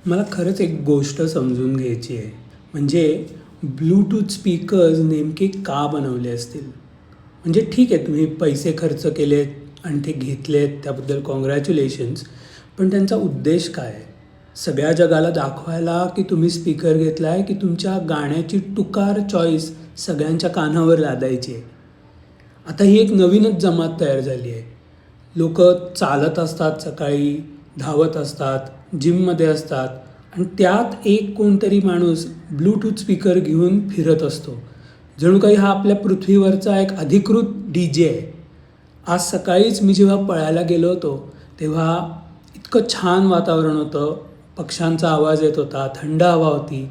मला खरंच एक गोष्ट समजून घ्यायची आहे. म्हणजे ब्लूटूथ स्पीकर्स नेमके का बनवले असतील? म्हणजे ठीक आहे, तुम्ही पैसे खर्च केलेत आणि ते घेतलेत त्याबद्दल कॉंग्रॅच्युलेशन्स. पण त्यांचा उद्देश काय आहे? सगळ्या जगाला दाखवायला की तुम्ही स्पीकर घेतला आहे, की तुमच्या गाण्याची तुकार चॉईस सगळ्यांच्या कानावर लादायची आहे? आता ही एक नवीनच जमात तयार झाली आहे. लोकं चालत असतात सकाळी, धावत असतात, जिममध्ये असतात आणि त्यात एक कोणतरी माणूस ब्लूटूथ स्पीकर घेऊन फिरत असतो. जणू काही हा आपल्या पृथ्वीवरचा एक अधिकृत DJ आहे. आज सकाळीच मी जेव्हा पळायला गेलो होतो, तेव्हा इतकं छान वातावरण होतं, पक्ष्यांचा आवाज येत होता, थंड हवा होती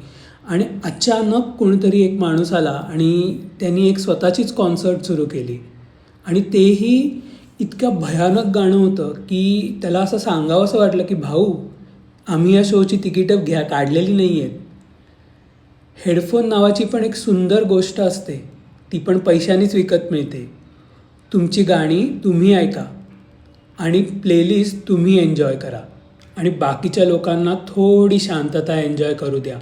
आणि अचानक कोणीतरी एक माणूस आला आणि त्यांनी एक स्वतःचीच कॉन्सर्ट सुरू केली आणि तेही इतकं भयानक गाणं होतं की त्याला असं सांगावंसं वाटलं की भाऊ, आम्ही या शोची तिकीटं काढलेली नाही आहेत. हेडफोन नावाची पण एक सुंदर गोष्ट असते, ती पण पैशानेच विकत मिळते. तुमची गाणी तुम्ही ऐका आणि प्लेलिस्ट तुम्ही एन्जॉय करा आणि बाकीच्या लोकांना थोडी शांतता एन्जॉय करू द्या.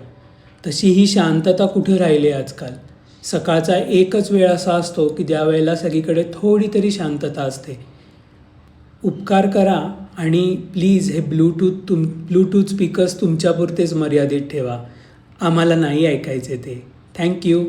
तशी ही शांतता कुठे राहिली आहे आजकाल? सकाळचा एकच वेळ असा असतो की ज्या वेळेला सगळीकडे थोडी तरी शांतता असते. उपकार करा आणि प्लीज हे ब्लूटूथ स्पीकर्स तुमच्यापुरतेच मर्यादित ठेवा. आम्हाला नाही ऐकायचे ते. थँक्यू.